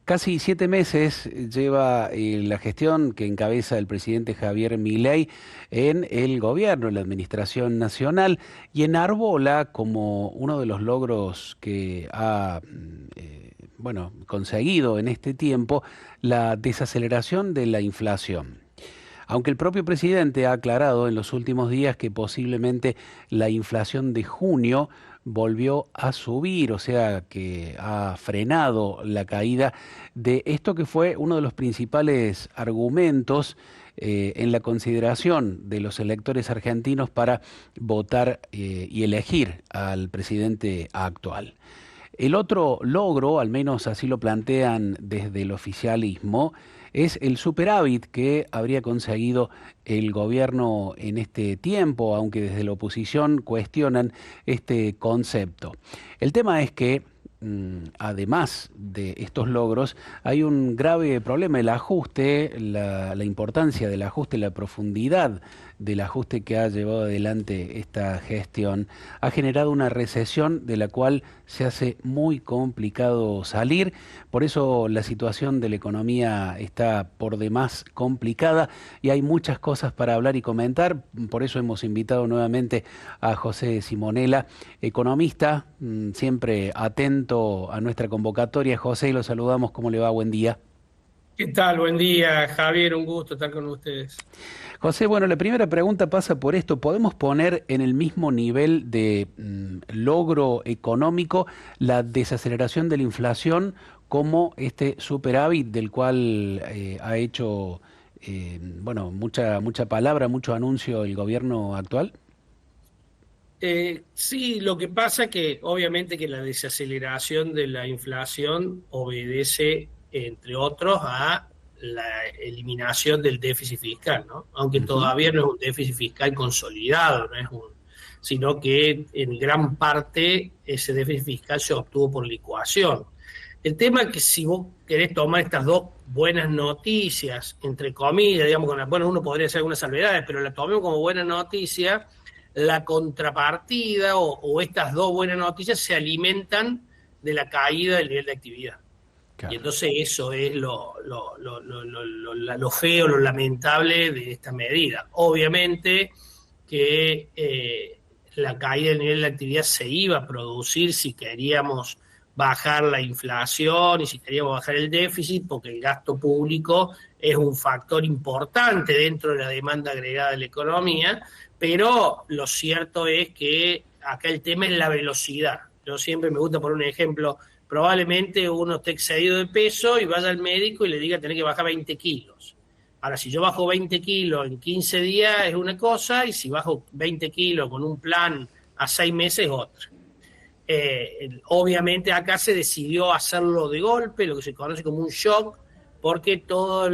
Casi 7 meses lleva la gestión que encabeza el presidente Javier Milei en el gobierno, en la administración nacional, y enarbola como uno de los logros que ha bueno, conseguido en este tiempo la desaceleración de la inflación. Aunque el propio presidente ha aclarado en los últimos días que posiblemente la inflación de junio volvió a subir, o sea que ha frenado la caída de esto que fue uno de los principales argumentos en la consideración de los electores argentinos para votar y elegir al presidente actual. El otro logro, al menos así lo plantean desde el oficialismo, es el superávit que habría conseguido el gobierno en este tiempo, aunque desde la oposición cuestionan este concepto. El tema es que, además de estos logros, hay un grave problema, el ajuste, la importancia del ajuste, la profundidad del ajuste que ha llevado adelante esta gestión, ha generado una recesión de la cual se hace muy complicado salir. Por eso la situación de la economía está por demás complicada y hay muchas cosas para hablar y comentar. Por eso hemos invitado nuevamente a José Simonella, economista, siempre atento a nuestra convocatoria. José, lo saludamos. ¿Cómo le va? Buen día. ¿Qué tal? Buen día, Javier. Un gusto estar con ustedes. José, bueno, la primera pregunta pasa por esto. ¿Podemos poner en el mismo nivel de logro económico la desaceleración de la inflación como este superávit del cual ha hecho bueno, mucha palabra, mucho anuncio el gobierno actual? Sí, lo que pasa que obviamente que la desaceleración de la inflación obedece, entre otros, a la eliminación del déficit fiscal, ¿no? Aunque Ujú. todavía no es un déficit fiscal consolidado, sino que en gran parte ese déficit fiscal se obtuvo por licuación. El tema es que si vos querés tomar estas dos buenas noticias, entre comillas, digamos, bueno, uno podría hacer algunas salvedades, pero la tomemos como buena noticia, la contrapartida o estas dos buenas noticias se alimentan de la caída del nivel de actividad. Y Claro. entonces eso es lo feo, lo lamentable de esta medida. Obviamente que la caída del nivel de actividad se iba a producir si queríamos bajar la inflación y si queríamos bajar el déficit, porque el gasto público es un factor importante dentro de la demanda agregada de la economía, pero lo cierto es que acá el tema es la velocidad. Yo siempre me gusta poner un ejemplo. Probablemente uno esté excedido de peso y vaya al médico y le diga tener que bajar 20 kilos. Ahora, si yo bajo 20 kilos en 15 días es una cosa, y si bajo 20 kilos con un plan a 6 meses es otra. Obviamente acá se decidió hacerlo de golpe, lo que se conoce como un shock, porque todos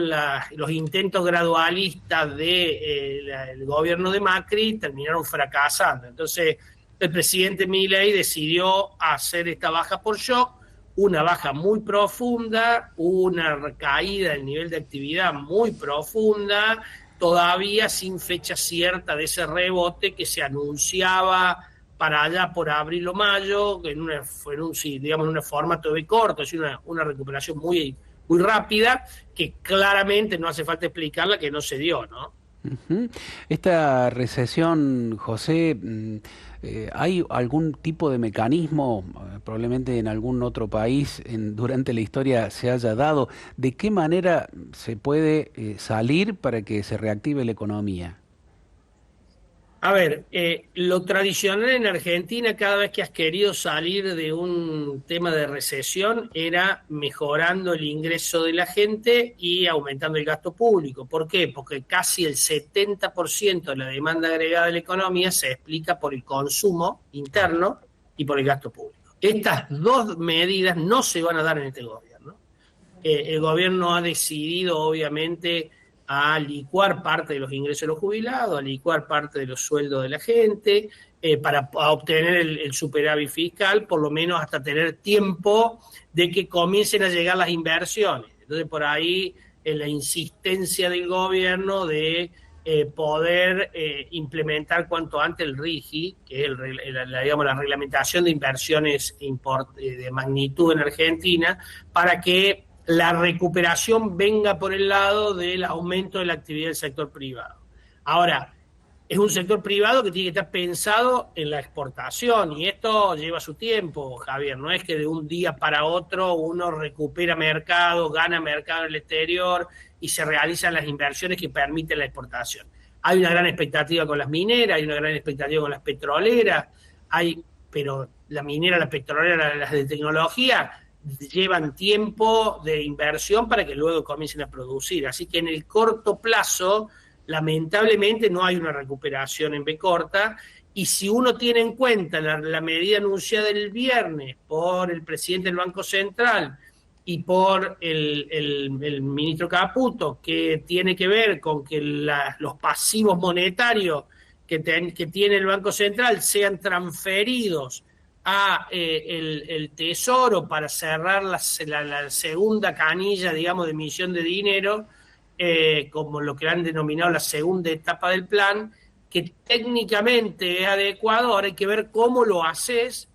los intentos gradualistas del gobierno de Macri terminaron fracasando. Entonces, el presidente Milei decidió hacer esta baja por shock, una baja muy profunda, una caída del nivel de actividad muy profunda, todavía sin fecha cierta de ese rebote que se anunciaba para allá por abril o mayo, digamos, en un formato de corto, es una recuperación muy rápida, que claramente no hace falta explicarla, que no se dio, ¿no? Ujú. Esta recesión, José, ¿hay algún tipo de mecanismo, probablemente en algún otro país durante la historia se haya dado? ¿De qué manera se puede salir para que se reactive la economía? A ver, lo tradicional en Argentina, cada vez que has querido salir de un tema de recesión, era mejorando el ingreso de la gente y aumentando el gasto público. ¿Por qué? Porque casi el 70% de la demanda agregada de la economía se explica por el consumo Claro. interno y por el gasto público. Estas dos medidas no se van a dar en este gobierno. El gobierno ha decidido, obviamente, a licuar parte de los ingresos de los jubilados, a licuar parte de los sueldos de la gente, para obtener el superávit fiscal, por lo menos hasta tener tiempo de que comiencen a llegar las inversiones. Entonces, por ahí, la insistencia del gobierno de poder implementar cuanto antes el RIGI, que es digamos, la reglamentación de inversiones de magnitud en Argentina, para que la recuperación venga por el lado del aumento de la actividad del sector privado. Ahora, es un sector privado que tiene que estar pensado en la exportación, y esto lleva su tiempo, Javier. No es que de un día para otro uno recupera mercado, gana mercado en el exterior y se realizan las inversiones que permiten la exportación. Hay una gran expectativa con las mineras, hay una gran expectativa con las petroleras, pero la minera, la petrolera, las de tecnología llevan tiempo de inversión para que luego comiencen a producir. Así que en el corto plazo, lamentablemente, no hay una recuperación en B corta, y si uno tiene en cuenta la medida anunciada el viernes por el presidente del Banco Central y por el ministro Caputo, que tiene que ver con que los pasivos monetarios que tiene el Banco Central sean transferidos a el Tesoro para cerrar la segunda canilla, digamos, de emisión de dinero, como lo que han denominado la segunda etapa del plan, que técnicamente es adecuado. Ahora hay que ver cómo lo haces,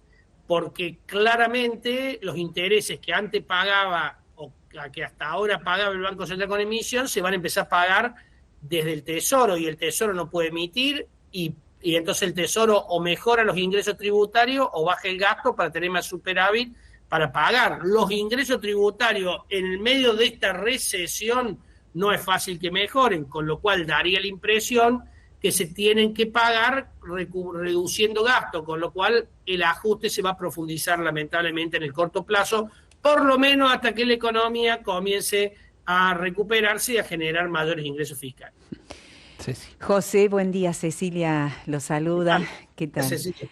porque claramente los intereses que antes pagaba o que hasta ahora pagaba el Banco Central con emisión se van a empezar a pagar desde el Tesoro, y el Tesoro no puede emitir, y entonces el Tesoro o mejora los ingresos tributarios o baja el gasto para tener más superávit para pagar. Los ingresos tributarios en el medio de esta recesión no es fácil que mejoren, con lo cual daría la impresión que se tienen que pagar reduciendo gastos, con lo cual el ajuste se va a profundizar lamentablemente en el corto plazo, por lo menos hasta que la economía comience a recuperarse y a generar mayores ingresos fiscales. Ceci. José, buen día. Cecilia lo saluda. ¿Qué tal? Cecilia.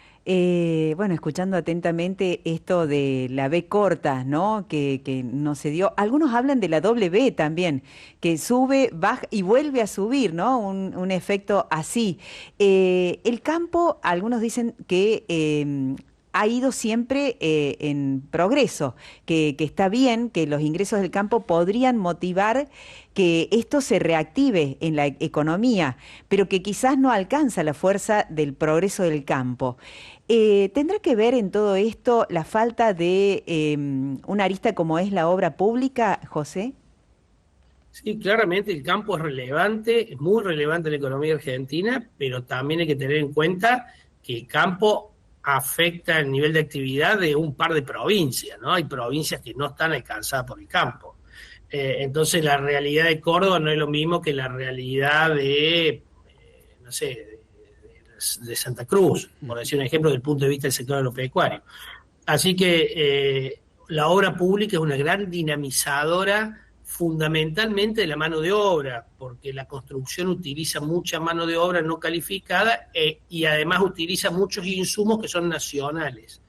Bueno, escuchando atentamente esto de la B corta, ¿no? Que no se dio. Algunos hablan de la doble B también, que sube, baja y vuelve a subir, ¿no? Un efecto así. El campo, algunos dicen que ha ido siempre en progreso, que está bien, que los ingresos del campo podrían motivar que esto se reactive en la economía, pero que quizás no alcanza la fuerza del progreso del campo. ¿Tendrá que ver en todo esto la falta de una arista como es la obra pública, José? Sí, claramente el campo es relevante, es muy relevante en la economía argentina, pero también hay que tener en cuenta que el campo afecta el nivel de actividad de un par de provincias, ¿no? Hay provincias que no están alcanzadas por el campo. Entonces la realidad de Córdoba no es lo mismo que la realidad de, no sé, de Santa Cruz, por decir un ejemplo, desde el punto de vista del sector agropecuario. Así que la obra pública es una gran dinamizadora fundamentalmente de la mano de obra, porque la construcción utiliza mucha mano de obra no calificada y además utiliza muchos insumos que son nacionales.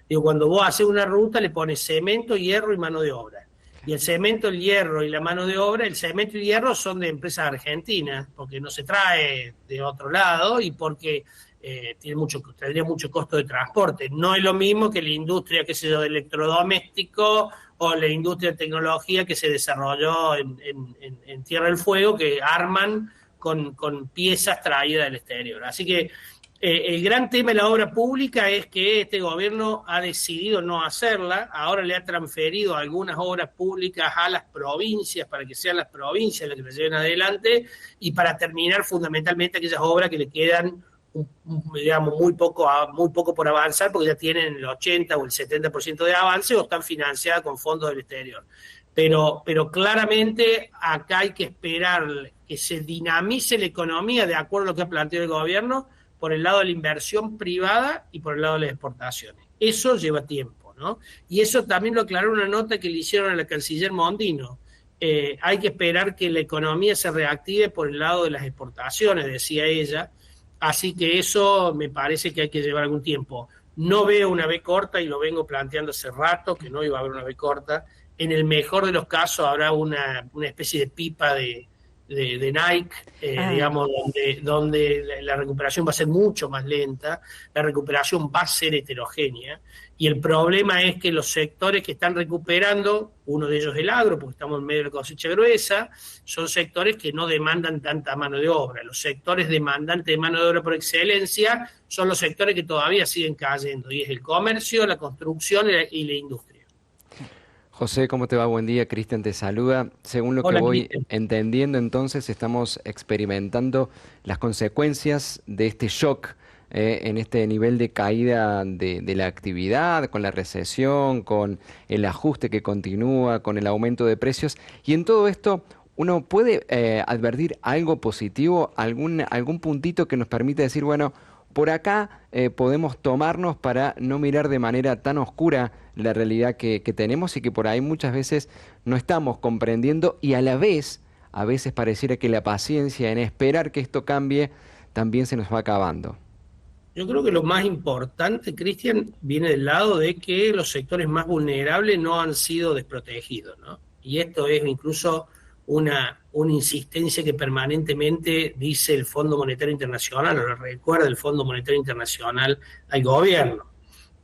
Digo, cuando vos haces una ruta le pones cemento, hierro y mano de obra. Y el cemento, el hierro y la mano de obra, el cemento y el hierro son de empresas argentinas, porque no se trae de otro lado y porque tendría mucho costo de transporte. No es lo mismo que la industria, qué sé yo, de electrodoméstico o la industria de tecnología que se desarrolló en Tierra del Fuego, que arman con piezas traídas del exterior. Así que el gran tema de la obra pública es que este gobierno ha decidido no hacerla. Ahora le ha transferido algunas obras públicas a las provincias para que sean las provincias las que las lleven adelante, y para terminar fundamentalmente aquellas obras que le quedan digamos muy poco por avanzar, porque ya tienen el 80 o el 70% de avance o están financiadas con fondos del exterior. Pero claramente acá hay que esperar que se dinamice la economía de acuerdo a lo que ha planteado el gobierno, por el lado de la inversión privada y por el lado de las exportaciones. Eso lleva tiempo, ¿no? Y eso también lo aclaró una nota que le hicieron a la canciller Mondino. Hay que esperar que la economía se reactive por el lado de las exportaciones, decía ella. Así que eso me parece que hay que llevar algún tiempo. No veo una B corta, y lo vengo planteando hace rato, que no iba a haber una B corta. En el mejor de los casos habrá una especie de pipa de Nike, digamos, donde la recuperación va a ser mucho más lenta, la recuperación va a ser heterogénea, y el problema es que los sectores que están recuperando, uno de ellos es el agro, porque estamos en medio de la cosecha gruesa, son sectores que no demandan tanta mano de obra. Los sectores demandantes de mano de obra por excelencia son los sectores que todavía siguen cayendo, y es el comercio, la construcción y la industria. José, ¿cómo te va? Buen día, Cristian te saluda. Según lo que Hola, voy Cristian. entendiendo, entonces estamos experimentando las consecuencias de este shock en este nivel de caída de la actividad, con la recesión, con el ajuste que continúa, con el aumento de precios. Y en todo esto, ¿uno puede advertir algo positivo, algún puntito que nos permite decir, bueno, por acá podemos tomarnos para no mirar de manera tan oscura la realidad que tenemos y que por ahí muchas veces no estamos comprendiendo y a veces pareciera que la paciencia en esperar que esto cambie también se nos va acabando? Yo creo que lo más importante, Cristian, viene del lado de que los sectores más vulnerables no han sido desprotegidos, ¿no? Y esto es incluso una insistencia que permanentemente dice el Fondo Monetario Internacional, o lo recuerda el Fondo Monetario Internacional al gobierno.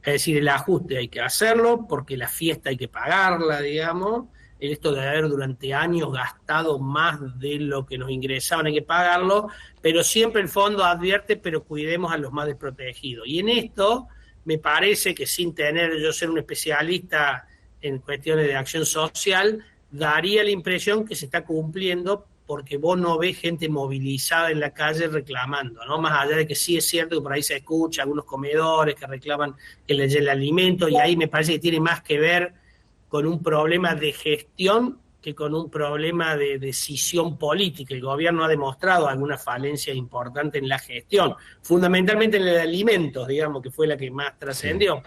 Es decir, el ajuste hay que hacerlo porque la fiesta hay que pagarla, digamos. Esto de haber durante años gastado más de lo que nos ingresaban hay que pagarlo, pero siempre el fondo advierte, pero cuidemos a los más desprotegidos. Y en esto me parece que sin tener yo ser un especialista en cuestiones de acción social, daría la impresión que se está cumpliendo porque vos no ves gente movilizada en la calle reclamando, ¿no? Más allá de que sí es cierto que por ahí se escucha algunos comedores que reclaman que les llegue el alimento, y ahí me parece que tiene más que ver con un problema de gestión que con un problema de decisión política. El gobierno ha demostrado alguna falencia importante en la gestión, fundamentalmente en el de alimentos, digamos, que fue la que más Sí. trascendió,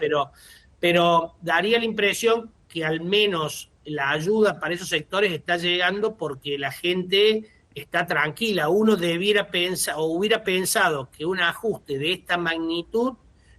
pero daría la impresión que al menos la ayuda para esos sectores está llegando porque la gente está tranquila. Uno debiera pensar o hubiera pensado que un ajuste de esta magnitud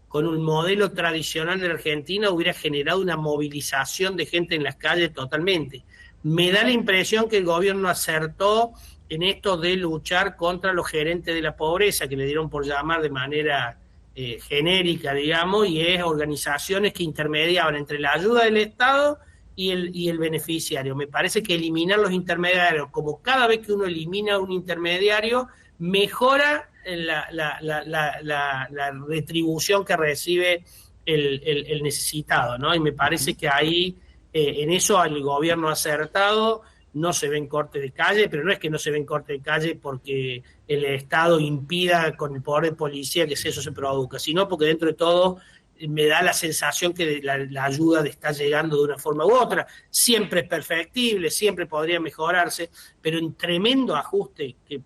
con un modelo tradicional de la Argentina hubiera generado una movilización de gente en las calles totalmente. Me da la impresión que el gobierno acertó en esto de luchar contra los gerentes de la pobreza, que le dieron por llamar de manera genérica, digamos, y es organizaciones que intermediaban entre la ayuda del Estado y el beneficiario. Me parece que eliminar los intermediarios, como cada vez que uno elimina un intermediario, mejora la retribución que recibe el necesitado, ¿no? Y me parece Ujú. que ahí, en eso el gobierno ha acertado. No se ven cortes de calle, pero no es que no se ven cortes de calle porque el Estado impida con el poder de policía que eso se produzca, sino porque dentro de todo me da la sensación que la ayuda está llegando de una forma u otra. Siempre es perfectible, siempre podría mejorarse, pero en tremendo ajuste, que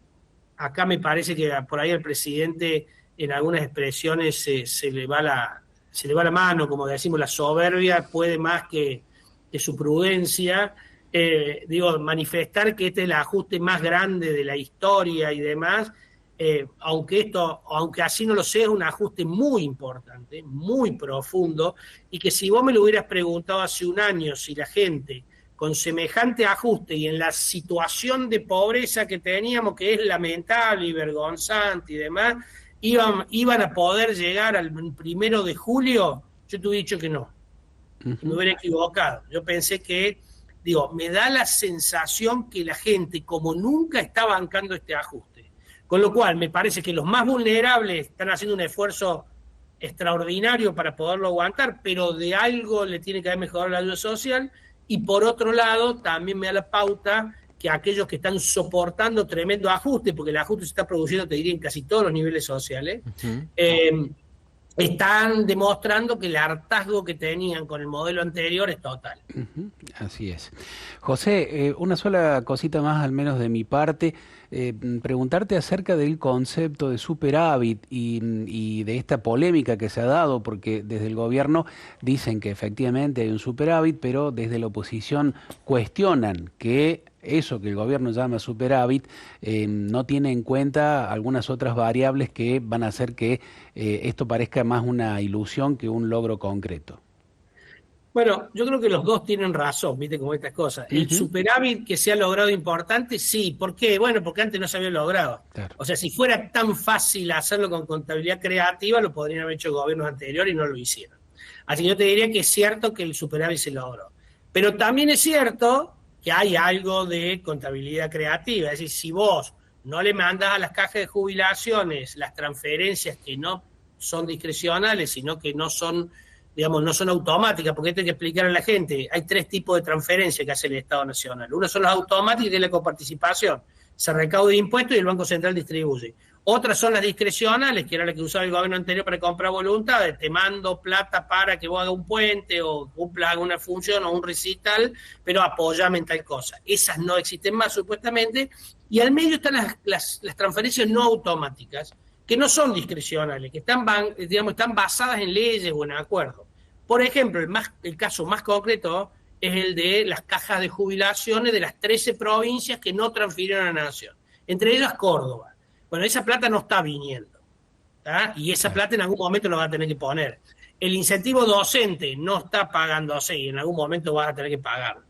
acá me parece que por ahí al presidente en algunas expresiones se le va la mano, como decimos, la soberbia puede más que su prudencia. Digo, manifestar que este es el ajuste más grande de la historia y demás, aunque así no lo sea, es un ajuste muy importante, muy profundo, y que si vos me lo hubieras preguntado hace un año, si la gente con semejante ajuste y en la situación de pobreza que teníamos, que es lamentable y vergonzante y demás, iban a poder llegar al 1 de julio, yo te hubiera dicho que no, que me Ujú. hubiera equivocado. Yo pensé que, digo, me da la sensación que la gente como nunca está bancando este ajuste. Con lo cual, me parece que los más vulnerables están haciendo un esfuerzo extraordinario para poderlo aguantar, pero de algo le tiene que haber mejorado la ayuda social. Y por otro lado, también me da la pauta que aquellos que están soportando tremendo ajuste, porque el ajuste se está produciendo, te diría, en casi todos los niveles sociales, Ujú. eh, están demostrando que el hartazgo que tenían con el modelo anterior es total. Ujú, así es. José, una sola cosita más, al menos de mi parte, preguntarte acerca del concepto de superávit y de esta polémica que se ha dado, porque desde el gobierno dicen que efectivamente hay un superávit, pero desde la oposición cuestionan que eso que el gobierno llama superávit no tiene en cuenta algunas otras variables que van a hacer que esto parezca más una ilusión que un logro concreto. Bueno, yo creo que los dos tienen razón, viste, como estas cosas. El Ujú, superávit que se ha logrado importante, sí. ¿Por qué? Bueno, porque antes no se había logrado. claro. O sea, si fuera tan fácil hacerlo con contabilidad creativa, lo podrían haber hecho gobiernos anteriores y no lo hicieron. Así que yo te diría que es cierto que el superávit se logró. Pero también es cierto que hay algo de contabilidad creativa. Es decir, si vos no le mandas a las cajas de jubilaciones las transferencias que no son discrecionales, sino que no son digamos, no son automáticas, porque esto hay que explicar a la gente. Hay 3 tipos de transferencias que hace el Estado Nacional. Una son las automáticas, que es la coparticipación. Se recauda impuestos y el Banco Central distribuye. Otras son las discrecionales, que era la que usaba el gobierno anterior para comprar voluntades. Te mando plata para que vos hagas un puente o cumpla una función o un recital, pero apóyame en tal cosa. Esas no existen más, supuestamente. Y al medio están las transferencias no automáticas, que no son discrecionales, que están basadas en leyes o en acuerdos. Por ejemplo, el caso más concreto es el de las cajas de jubilaciones de las 13 provincias que no transfirieron a la Nación, entre ellas Córdoba. Bueno, esa plata no está viniendo, ¿tá? Y esa plata en algún momento lo va a tener que poner. El incentivo docente no está pagándose y en algún momento vas a tener que pagarlo.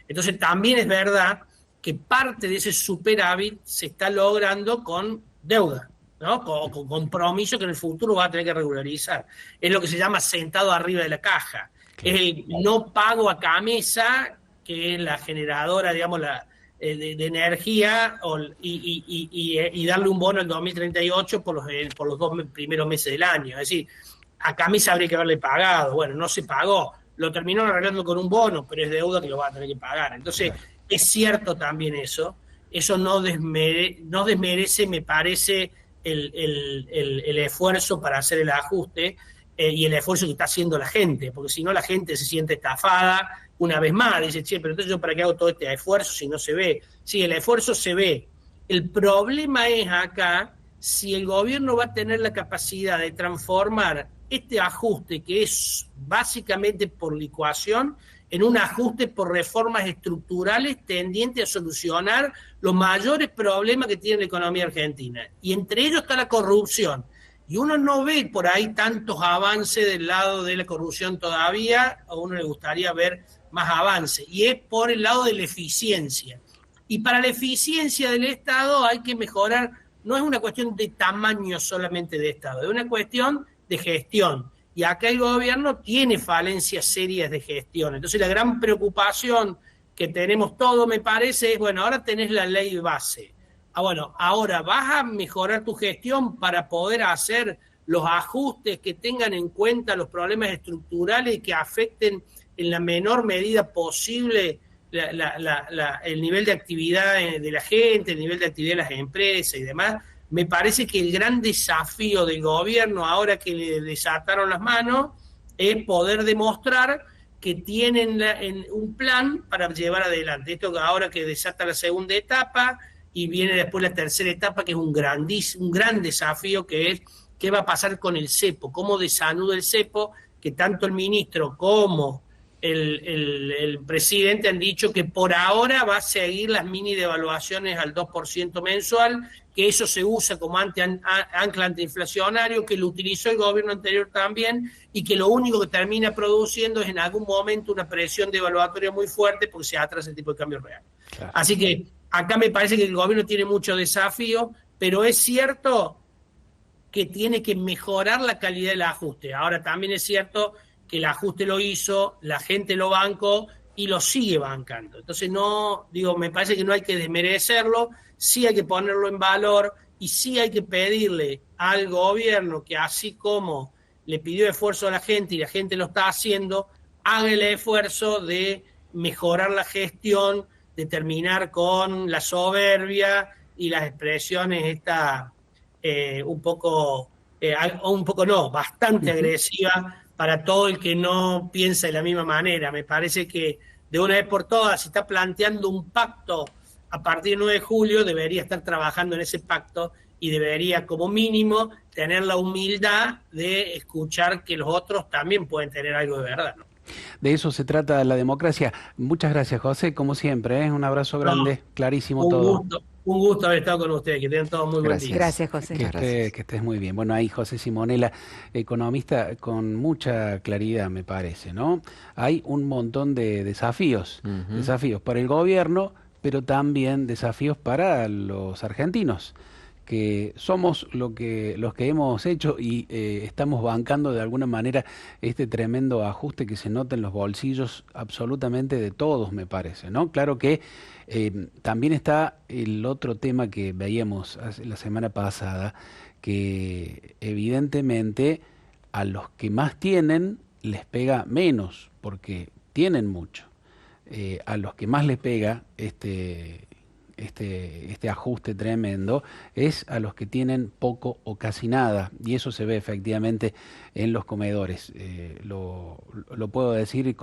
Entonces también es verdad que parte de ese superávit se está logrando con deuda, ¿no? Con compromiso que en el futuro va a tener que regularizar. Es lo que se llama sentado arriba de la caja. Es el no pago a Camesa, que es la generadora, digamos, de energía, y darle un bono al 2038 por los 2 primeros meses del año. Es decir, a Camesa habría que haberle pagado. Bueno, no se pagó. Lo terminaron arreglando con un bono, pero es deuda que lo va a tener que pagar. Entonces, es cierto también eso. Eso no desmerece, me parece, el esfuerzo para hacer el ajuste y el esfuerzo que está haciendo la gente, porque si no la gente se siente estafada una vez más, dice, che, pero entonces yo para qué hago todo este esfuerzo si no se ve. Sí, el esfuerzo se ve. El problema es acá si el gobierno va a tener la capacidad de transformar este ajuste, que es básicamente por licuación, en un ajuste por reformas estructurales tendientes a solucionar los mayores problemas que tiene la economía argentina. Y entre ellos está la corrupción. Y uno no ve por ahí tantos avances del lado de la corrupción todavía, a uno le gustaría ver más avances. Y es por el lado de la eficiencia. Y para la eficiencia del Estado hay que mejorar, no es una cuestión de tamaño solamente de Estado, es una cuestión de gestión. Y acá el gobierno tiene falencias serias de gestión. Entonces la gran preocupación que tenemos todos, me parece, es, bueno, ahora tenés la ley base. Bueno, ahora vas a mejorar tu gestión para poder hacer los ajustes que tengan en cuenta los problemas estructurales y que afecten en la menor medida posible el nivel de actividad de la gente, el nivel de actividad de las empresas y demás. Me parece que el gran desafío del gobierno, ahora que le desataron las manos, es poder demostrar que tienen un plan para llevar adelante. Esto ahora que desata la segunda etapa y viene después la tercera etapa, que es un gran desafío, que es qué va a pasar con el cepo, cómo desanuda el cepo, que tanto el ministro como el presidente han dicho que por ahora va a seguir las mini devaluaciones al 2% mensual, que eso se usa como ancla antiinflacionario, que lo utilizó el gobierno anterior también, y que lo único que termina produciendo es en algún momento una presión devaluatoria muy fuerte porque se atrasa el tipo de cambio real. Claro. Así que acá me parece que el gobierno tiene mucho desafío, pero es cierto que tiene que mejorar la calidad del ajuste. Ahora también es cierto que el ajuste lo hizo, la gente lo bancó y lo sigue bancando. Entonces me parece que no hay que desmerecerlo, sí hay que ponerlo en valor y sí hay que pedirle al gobierno que, así como le pidió esfuerzo a la gente y la gente lo está haciendo, haga el esfuerzo de mejorar la gestión, de terminar con la soberbia y las expresiones bastante agresiva para todo el que no piensa de la misma manera. Me parece que de una vez por todas, si está planteando un pacto a partir del 9 de julio, debería estar trabajando en ese pacto y debería, como mínimo, tener la humildad de escuchar que los otros también pueden tener algo de verdad, ¿no? De eso se trata la democracia. Muchas gracias, José, como siempre, ¿eh? Un abrazo grande, clarísimo todo. Un gusto haber estado con ustedes, que tengan todos muy buen día. Gracias, José. Que estés muy bien. Bueno, ahí José Simonella, economista con mucha claridad, me parece, ¿no? Hay un montón de desafíos para el gobierno, pero también desafíos para los argentinos, que somos los que hemos hecho y estamos bancando de alguna manera este tremendo ajuste que se nota en los bolsillos absolutamente de todos, me parece, ¿no? Claro que también está el otro tema que veíamos la semana pasada, que evidentemente a los que más tienen les pega menos, porque tienen mucho. A los que más les pega este ajuste tremendo es a los que tienen poco o casi nada, y eso se ve efectivamente en los comedores. Lo puedo decir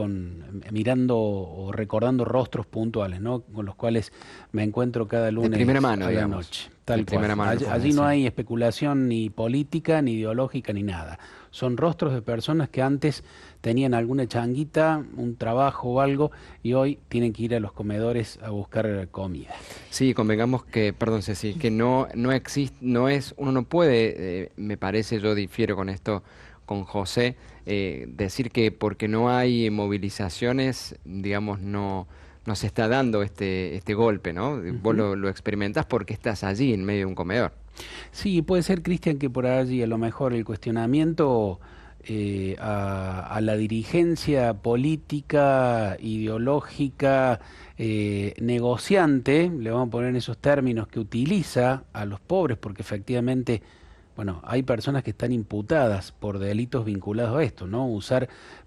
mirando o recordando rostros puntuales, ¿no? Con los cuales me encuentro cada lunes De primera mano, a la digamos. noche. Tal De primera cual. mano, Allí no sí. hay especulación ni política, ni ideológica, ni nada. Son rostros de personas que antes tenían alguna changuita, un trabajo o algo, y hoy tienen que ir a los comedores a buscar comida. Sí, convengamos que, perdón Ceci, que no existe, uno no puede, me parece, yo difiero con esto con José, decir que porque no hay movilizaciones, digamos, no se está dando este golpe, ¿no? Vos lo experimentás porque estás allí en medio de un comedor. Sí, puede ser, Cristian, que por allí a lo mejor el cuestionamiento a la dirigencia política, ideológica, negociante, le vamos a poner esos términos, que utiliza a los pobres, porque efectivamente, bueno, hay personas que están imputadas por delitos vinculados a esto, ¿no?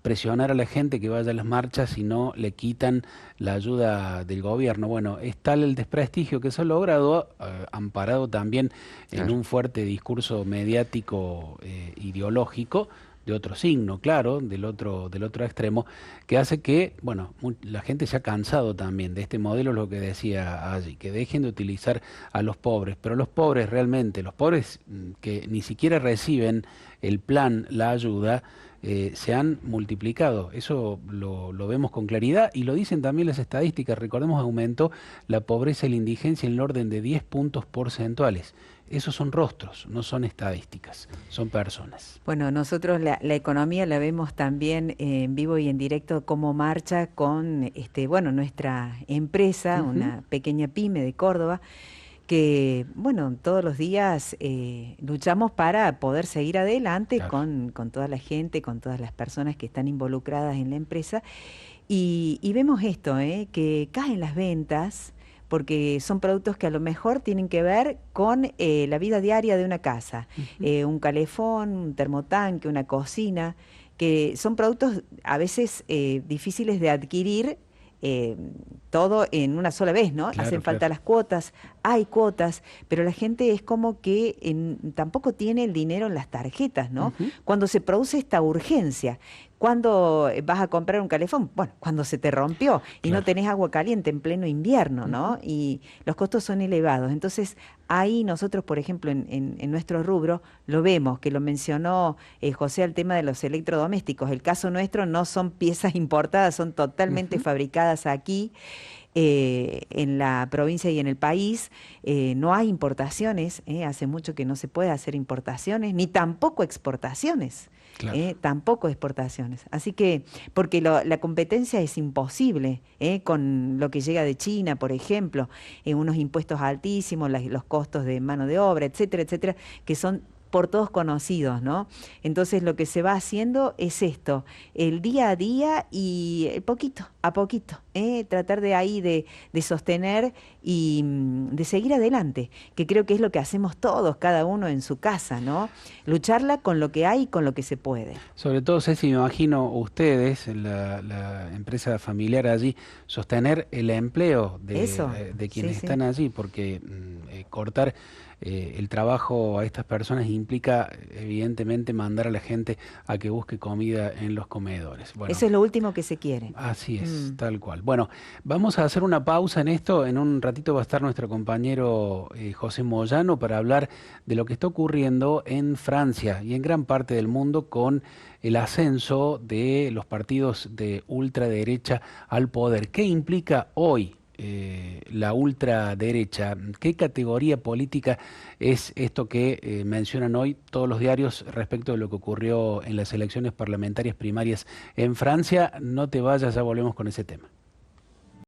Presionar a la gente que vaya a las marchas y no le quitan la ayuda del gobierno. Bueno, es tal el desprestigio que se ha logrado, amparado también en Claro. un fuerte discurso mediático ideológico de otro signo, claro, del otro extremo, que hace que, bueno, la gente se ha cansado también de este modelo, lo que decía allí, que dejen de utilizar a los pobres, pero los pobres realmente, los pobres que ni siquiera reciben el plan, la ayuda, se han multiplicado. Eso lo vemos con claridad y lo dicen también las estadísticas. Recordemos, aumentó la pobreza y la indigencia en el orden de 10 puntos porcentuales. Esos son rostros, no son estadísticas, son personas. Bueno, nosotros la economía la vemos también en vivo y en directo cómo marcha con bueno, nuestra empresa, una pequeña pyme de Córdoba, que bueno, todos los días luchamos para poder seguir adelante Claro. con toda la gente, con todas las personas que están involucradas en la empresa. Y vemos esto, que caen las ventas porque son productos que a lo mejor tienen que ver con la vida diaria de una casa. Un calefón, un termotanque, una cocina, que son productos a veces difíciles de adquirir todo en una sola vez, ¿no? Claro, Hacen falta claro. las cuotas, hay cuotas, pero la gente es como que tampoco tiene el dinero en las tarjetas, ¿no? Cuando se produce esta urgencia, cuando vas a comprar un calefón, bueno, cuando se te rompió y no Claro. tenés agua caliente en pleno invierno, ¿no? Y los costos son elevados. Entonces, ahí nosotros, por ejemplo, en nuestro rubro, lo vemos, que lo mencionó José al tema de los electrodomésticos. El caso nuestro no son piezas importadas, son totalmente fabricadas aquí. En la provincia y en el país no hay importaciones, hace mucho que no se puede hacer importaciones, ni tampoco exportaciones. Claro. Tampoco exportaciones. Así que, porque la competencia es imposible, con lo que llega de China, por ejemplo, unos impuestos altísimos, los costos de mano de obra, etcétera, que son por todos conocidos, ¿no? Entonces lo que se va haciendo es esto, el día a día y el poquito a poquito, tratar de ahí de sostener y de seguir adelante, que creo que es lo que hacemos todos, cada uno en su casa, ¿no? Lucharla con lo que hay y con lo que se puede. Sobre todo, Ceci, me imagino ustedes, en la empresa familiar allí, sostener el empleo Eso, de quienes sí, sí. están allí, porque cortar el trabajo a estas personas implica, evidentemente, mandar a la gente a que busque comida en los comedores. Bueno, Eso es lo último que se quiere. así es, tal cual. Bueno, vamos a hacer una pausa en esto. En un ratito va a estar nuestro compañero José Moyano para hablar de lo que está ocurriendo en Francia y en gran parte del mundo con el ascenso de los partidos de ultraderecha al poder. ¿Qué implica hoy la ultraderecha? ¿Qué categoría política es esto que mencionan hoy todos los diarios respecto de lo que ocurrió en las elecciones parlamentarias primarias en Francia? No te vayas, ya volvemos con ese tema.